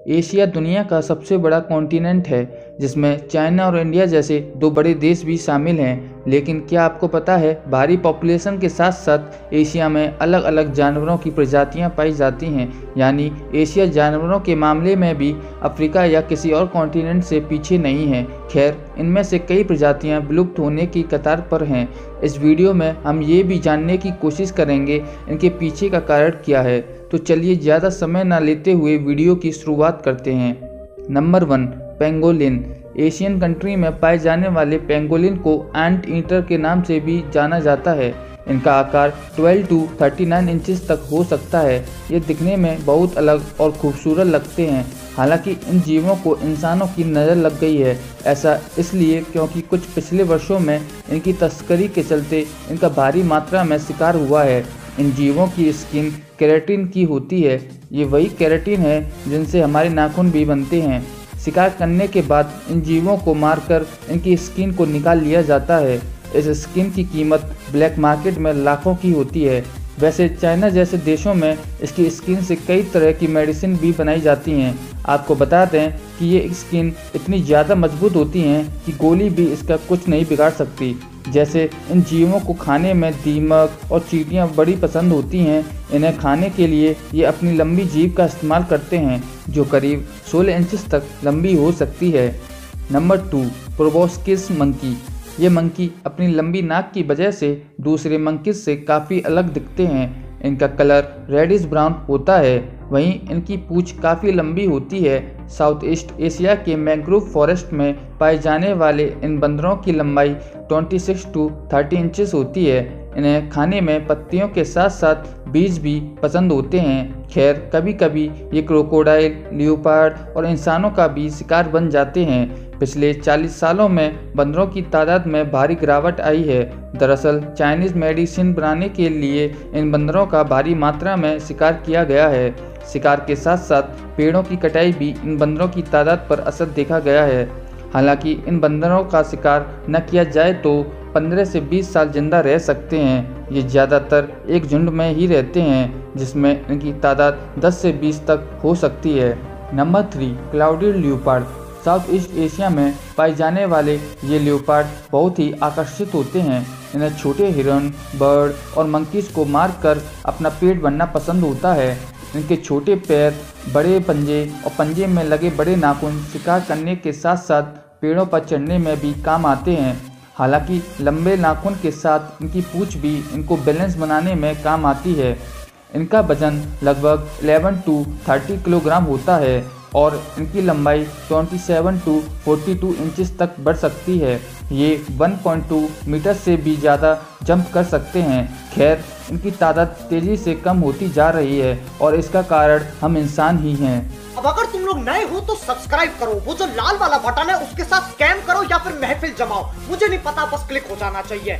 Asia दुनिया का सबसे बड़ा कॉन्टिनेंट है जिसमें चाइना और इंडिया जैसे दो बड़े देश भी शामिल हैं। लेकिन क्या आपको पता है भारी पॉपुलेशन के साथ साथ एशिया में अलग अलग जानवरों की प्रजातियां पाई जाती हैं। यानी एशिया जानवरों के मामले में भी अफ्रीका या किसी और कॉन्टिनेंट से पीछे नहीं है। खैर, इनमें से कई प्रजातियां विलुप्त होने की कतार पर हैं। इस वीडियो में हम ये भी जानने की कोशिश करेंगे इनके पीछे का कारण क्या है। तो चलिए ज़्यादा समय ना लेते हुए वीडियो की शुरुआत करते हैं। Number 1, pangolin. एशियन कंट्री में पाए जाने वाले पेंगोलिन को एंट ईटर के नाम से भी जाना जाता है। इनका आकार 12 to 39 इंचेस तक हो सकता है। ये दिखने में बहुत अलग और खूबसूरत लगते हैं। हालांकि इन जीवों को इंसानों की नज़र लग गई है। ऐसा इसलिए क्योंकि कुछ पिछले वर्षों में इनकी तस्करी के चलते इनका भारी मात्रा में शिकार हुआ है। इन जीवों की स्किन केराटिन की होती है। ये वही केराटिन है जिनसे हमारे नाखून भी बनते हैं। शिकार करने के बाद इन जीवों को मारकर इनकी स्किन को निकाल लिया जाता है। इस स्किन की कीमत ब्लैक मार्केट में लाखों की होती है। वैसे चाइना जैसे देशों में इसकी स्किन से कई तरह की मेडिसिन भी बनाई जाती हैं। आपको बता दें कि ये स्किन इतनी ज़्यादा मजबूत होती हैं कि गोली भी इसका कुछ नहीं बिगाड़ सकती। जैसे इन जीवों को खाने में दीमक और चींटियां बड़ी पसंद होती हैं। इन्हें खाने के लिए ये अपनी लंबी जीभ का इस्तेमाल करते हैं जो करीब 16 इंचेस तक लंबी हो सकती है। Number 2, proboscis monkey. ये मंकी अपनी लंबी नाक की वजह से दूसरे मंकीज से काफ़ी अलग दिखते हैं। इनका कलर रेडिश ब्राउन होता है। वहीं इनकी पूंछ काफ़ी लंबी होती है। साउथ ईस्ट एशिया के मैंग्रोव फॉरेस्ट में पाए जाने वाले इन बंदरों की लंबाई 26 to 30 इंचेस होती है। इन्हें खाने में पत्तियों के साथ साथ बीज भी पसंद होते हैं। खैर, कभी कभी ये क्रोकोडाइल, लियोपार्ड और इंसानों का भी शिकार बन जाते हैं। पिछले 40 सालों में बंदरों की तादाद में भारी गिरावट आई है। दरअसल चाइनीज़ मेडिसिन बनाने के लिए इन बंदरों का भारी मात्रा में शिकार किया गया है। शिकार के साथ साथ पेड़ों की कटाई भी इन बंदरों की तादाद पर असर देखा गया है। हालांकि इन बंदरों का शिकार न किया जाए तो 15 से 20 साल जिंदा रह सकते हैं। ये ज़्यादातर एक झुंड में ही रहते हैं जिसमें इनकी तादाद 10 से 20 तक हो सकती है। Number 3, clouded leopard. South east Asia में पाए जाने वाले ये लियोपार्ड बहुत ही आकर्षित होते हैं। इन्हें छोटे हिरन, बर्ड और मंकीज को मारकर अपना पेट भरना पसंद होता है। इनके छोटे पैर, बड़े पंजे और पंजे में लगे बड़े नाखून शिकार करने के साथ साथ पेड़ों पर चढ़ने में भी काम आते हैं। हालांकि लंबे नाखून के साथ इनकी पूंछ भी इनको बैलेंस बनाने में काम आती है। इनका वजन लगभग 11 to 30 किलोग्राम होता है और इनकी लंबाई 27 to 42 इंचेस तक बढ़ सकती है। ये 1.2 मीटर से भी ज़्यादा जंप कर सकते हैं। खैर, इनकी तादाद तेज़ी से कम होती जा रही है और इसका कारण हम इंसान ही हैं। अब अगर तुम लोग नए हो तो सब्सक्राइब करो, वो जो लाल वाला बटन है उसके साथ स्कैम करो या फिर महफिल जमाओ, मुझे नहीं पता, बस क्लिक हो जाना चाहिए।